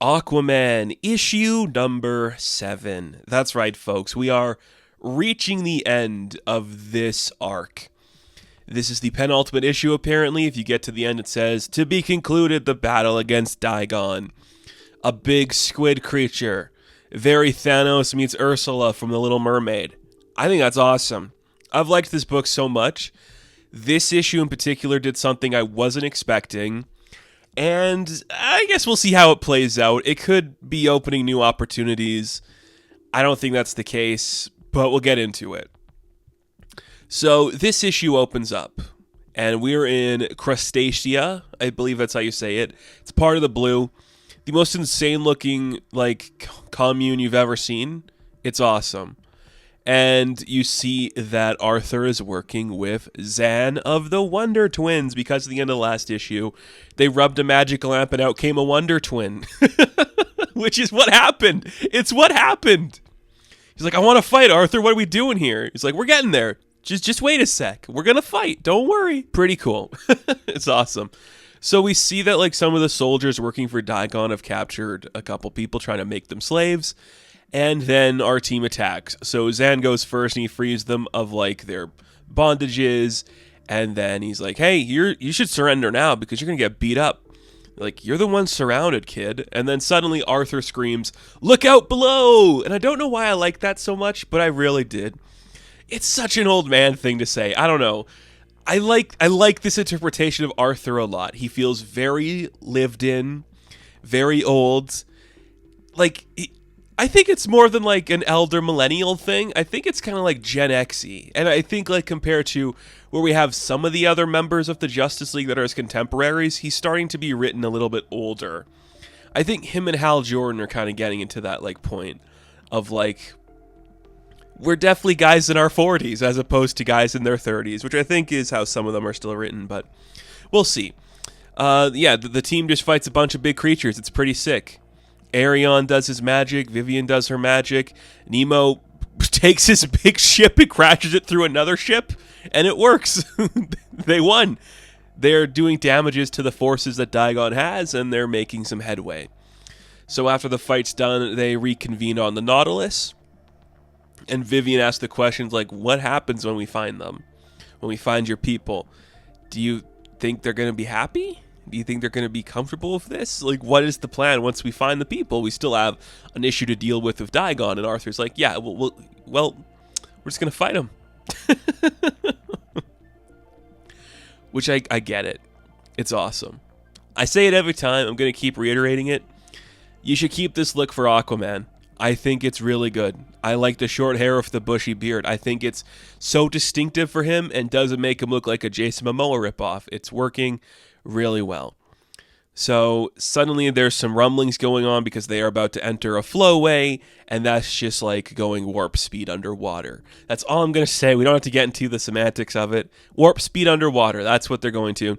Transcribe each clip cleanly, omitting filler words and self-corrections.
Aquaman, issue number 7. That's right, folks. We are reaching the end of this arc. This is the penultimate issue, apparently. If you get to the end, it says, "To be concluded, the battle against Dagon." A big squid creature. Very Thanos meets Ursula from The Little Mermaid. I think that's awesome. I've liked this book so much. This issue in particular did something I wasn't expecting. And I guess we'll see how it plays out. It could be opening new opportunities. I don't think that's the case, but we'll get into it. So this issue opens up, and we're in Crustacea. I believe that's how you say it. It's part of the blue. The most insane-looking, commune you've ever seen. It's awesome. And you see that Arthur is working with Zan of the Wonder Twins because at the end of the last issue, they rubbed a magic lamp and out came a Wonder Twin. Which is what happened. It's what happened. He's like, "I want to fight, Arthur. What are we doing here?" He's like, "We're getting there. Just wait a sec. We're going to fight. Don't worry." Pretty cool. It's awesome. So we see that some of the soldiers working for Dagon have captured a couple people trying to make them slaves. And then our team attacks. So Zan goes first and he frees them of their bondages. And then he's like, "Hey, you should surrender now because you're going to get beat up. You're the one surrounded, kid." And then suddenly Arthur screams, "Look out below!" And I don't know why I like that so much, but I really did. It's such an old man thing to say. I don't know. I like this interpretation of Arthur a lot. He feels very lived in, very old. I think it's more than an elder millennial thing. I think it's kind of Gen X-y. And I think compared to where we have some of the other members of the Justice League that are his contemporaries, he's starting to be written a little bit older. I think him and Hal Jordan are kind of getting into that point of we're definitely guys in our 40s as opposed to guys in their 30s, which I think is how some of them are still written, but we'll see. The team just fights a bunch of big creatures. It's pretty sick. Arion does his magic. Vivian does her magic. Nemo takes his big ship and crashes it through another ship, and it works. They won. They're doing damages to the forces that Dagon has, and they're making some headway. So after the fight's done, they reconvene on the Nautilus, and Vivian asks the questions what happens when we find them? When we find your people? Do you think they're going to be happy? Do you think they're going to be comfortable with this? What is the plan once we find the people? We still have an issue to deal with Dagon. And Arthur's like, "Yeah, well, we're just going to fight him." Which I get it. It's awesome. I say it every time. I'm going to keep reiterating it. You should keep this look for Aquaman. I think it's really good. I like the short hair with the bushy beard. I think it's so distinctive for him and doesn't make him look like a Jason Momoa ripoff. It's working really well. So suddenly there's some rumblings going on because they are about to enter a flowway, and that's just going warp speed underwater. That's all I'm going to say. We don't have to get into the semantics of it. Warp speed underwater, that's what they're going to.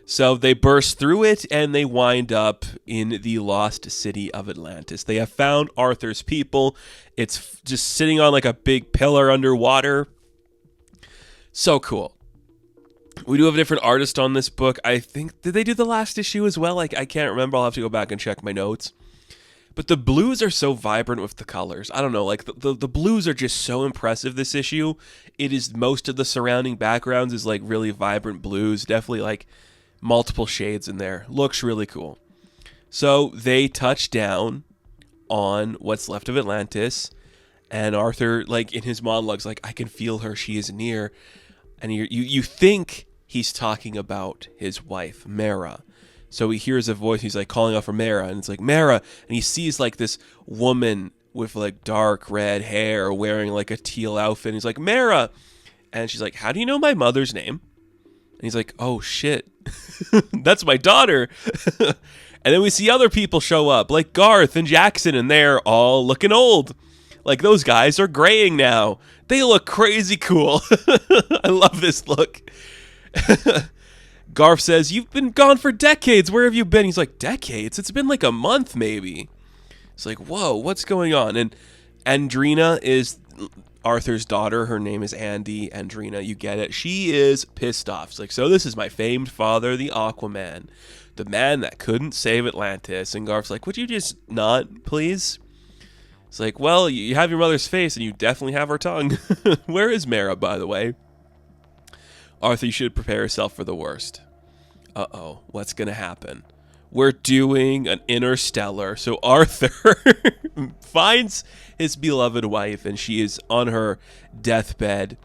So they burst through it, and they wind up in the lost city of Atlantis. They have found Arthur's people. It's just sitting on a big pillar underwater. So cool. We do have a different artist on this book. I think, did they do the last issue as well? I can't remember. I'll have to go back and check my notes. But the blues are so vibrant with the colors. I don't know, the blues are just so impressive this issue. It is, most of the surrounding backgrounds is really vibrant blues. Definitely multiple shades in there. Looks really cool. So they touch down on what's left of Atlantis. And Arthur, in his monologues, "I can feel her. She is near." And you think he's talking about his wife, Mara. So he hears a voice. He's calling out for Mara, and it's Mara. And he sees this woman with dark red hair wearing a teal outfit. And he's like, "Mara," and she's like, "How do you know my mother's name?" And he's like, "Oh shit, that's my daughter." And then we see other people show up, like Garth and Jackson, and they're all looking old. Those guys are graying now. They look crazy cool. I love this look. Garth says, "You've been gone for decades. Where have you been?" He's like, "Decades? It's been a month maybe." It's whoa, what's going on? And Andrina is Arthur's daughter. Her name is Andy. Andrina, you get it. She is pissed off. It's so this is my famed father, the Aquaman. the man that couldn't save Atlantis. And Garth's like, would you just not, please? It's like, well, you have your mother's face and you definitely have her tongue. Where is Mara, by the way? Arthur, you should prepare yourself for the worst. Uh-oh, what's going to happen? We're doing an interstellar. So Arthur finds his beloved wife, and she is on her deathbed,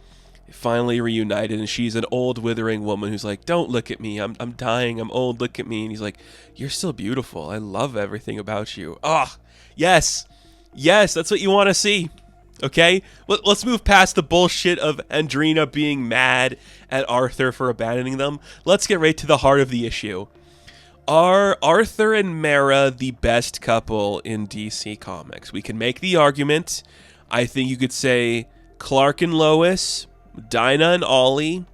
finally reunited, and she's an old, withering woman who's like, don't look at me. I'm dying. I'm old. Look at me. And he's like, you're still beautiful. I love everything about you. Ah, yes. Yes, that's what you want to see. Okay? Let's move past the bullshit of Andrina being mad at Arthur for abandoning them. Let's get right to the heart of the issue. Are Arthur and Mara the best couple in DC Comics? We can make the argument. I think you could say Clark and Lois, Dinah and Ollie,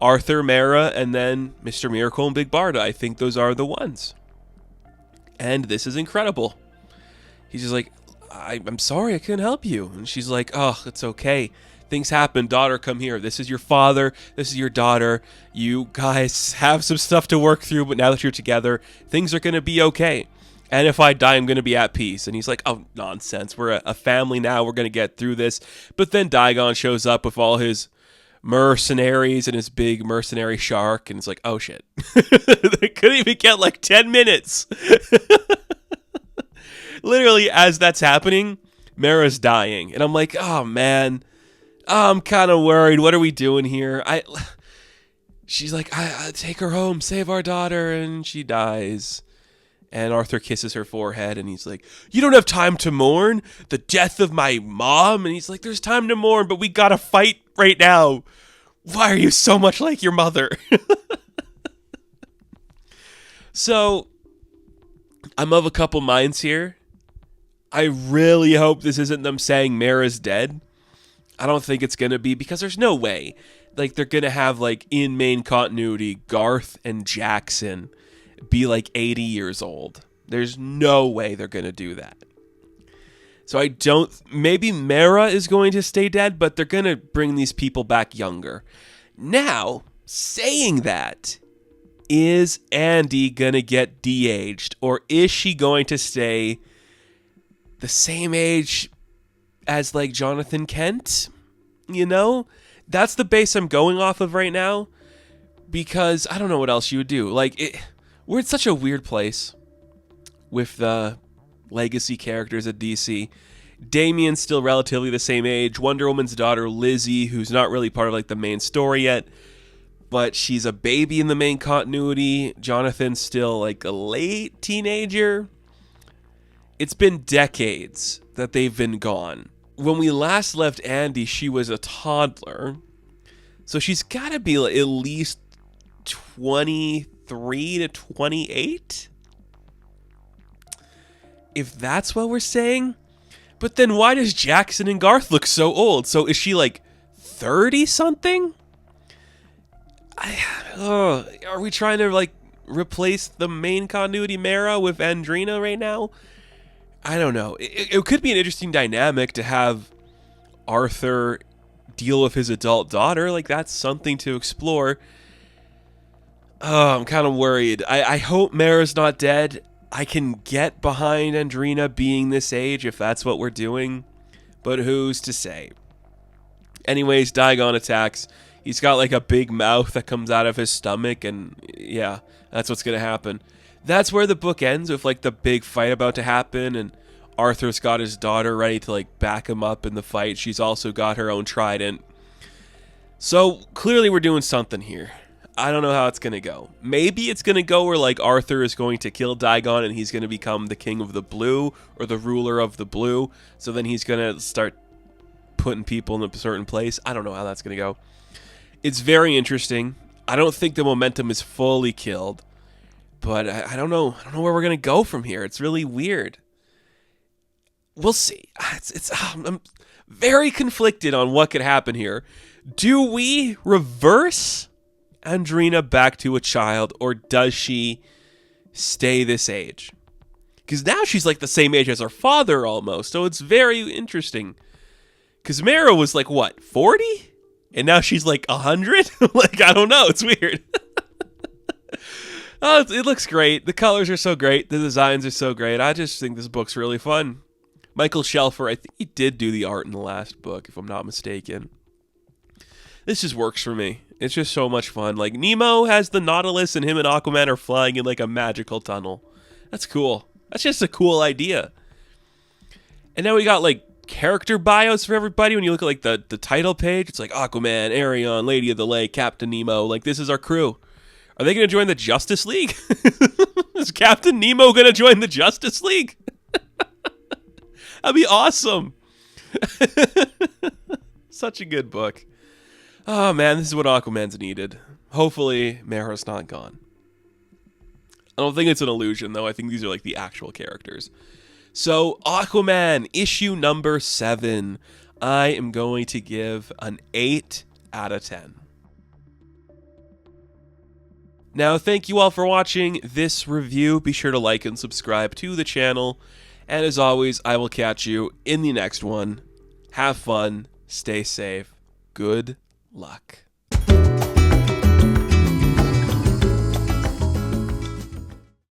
Arthur, Mara, and then Mr. Miracle and Big Barda. I think those are the ones. And this is incredible. He's just like, I'm sorry, I couldn't help you. And she's like, oh, it's okay. Things happen. Daughter, come here. This is your father. This is your daughter. You guys have some stuff to work through, but now that you're together, things are going to be okay. And if I die, I'm going to be at peace. And he's like, oh, nonsense. We're a family now. We're going to get through this. But then Dagon shows up with all his mercenaries and his big mercenary shark. And it's like, oh, shit. They couldn't even get like 10 minutes. Literally, as that's happening, Mara's dying. And I'm like, oh, man. I'm kind of worried. What are we doing here? She's like, I take her home, save our daughter, and she dies. And Arthur kisses her forehead, and he's like, you don't have time to mourn the death of my mom? And he's like, there's time to mourn, but we gotta fight right now. Why are you so much like your mother? So, I'm of a couple minds here. I really hope this isn't them saying Mara's dead. I don't think it's going to be, because there's no way. Like, they're going to have, like, in main continuity, Garth and Jackson be, like, 80 years old. There's no way they're going to do that. So I don't... Maybe Mara is going to stay dead, but they're going to bring these people back younger. Now, saying that, is Andy going to get de-aged? Or is she going to stay the same age as, like, Jonathan Kent? You know? That's the base I'm going off of right now. Because I don't know what else you would do. Like, we're in such a weird place with the legacy characters at DC. Damien's still relatively the same age. Wonder Woman's daughter, Lizzie, who's not really part of, like, the main story yet, but she's a baby in the main continuity. Jonathan's still, like, a late teenager. It's been decades that they've been gone. When we last left Andy, she was a toddler. So she's got to be at least 23 to 28? If that's what we're saying. But then why does Jackson and Garth look so old? So is she like 30-something? Are we trying to like replace the main continuity Mara with Andrina right now? I don't know. It could be an interesting dynamic to have Arthur deal with his adult daughter. Like, that's something to explore. Oh, I'm kind of worried. I hope Mara's not dead. I can get behind Andrina being this age if that's what we're doing. But who's to say? Anyways, Dagon attacks. He's got like a big mouth that comes out of his stomach. And yeah, that's what's going to happen. That's where the book ends, with like the big fight about to happen, and Arthur's got his daughter ready to like back him up in the fight. She's also got her own trident. So clearly we're doing something here. I don't know how it's going to go. Maybe it's going to go where like Arthur is going to kill Dagon and he's going to become the king of the blue, or the ruler of the blue. So then he's going to start putting people in a certain place. I don't know how that's going to go. It's very interesting. I don't think the momentum is fully killed. But I don't know. I don't know where we're going to go from here. It's really weird. We'll see. I'm very conflicted on what could happen here. Do we reverse Andrina back to a child, or does she stay this age? Because now she's like the same age as her father almost. So it's very interesting. Because Mara was like, what, 40? And now she's like 100? Like, I don't know. It's weird. Oh, it looks great. The colors are so great. The designs are so great. I just think this book's really fun. Michael Shelfer, I think he did do the art in the last book, if I'm not mistaken. This just works for me. It's just so much fun. Like, Nemo has the Nautilus and him and Aquaman are flying in like a magical tunnel. That's cool. That's just a cool idea. And now we got like character bios for everybody. When you look at like the title page, it's like Aquaman, Arion, Lady of the Lake, Captain Nemo. Like, this is our crew. Are they going to join the Justice League? Is Captain Nemo going to join the Justice League? That'd be awesome. Such a good book. Oh man, this is what Aquaman's needed. Hopefully, Mera's not gone. I don't think it's an illusion, though. I think these are like the actual characters. So, Aquaman, issue number 7. I am going to give an 8 out of 10. Now, thank you all for watching this review. Be sure to like and subscribe to the channel. And as always, I will catch you in the next one. Have fun. Stay safe. Good luck.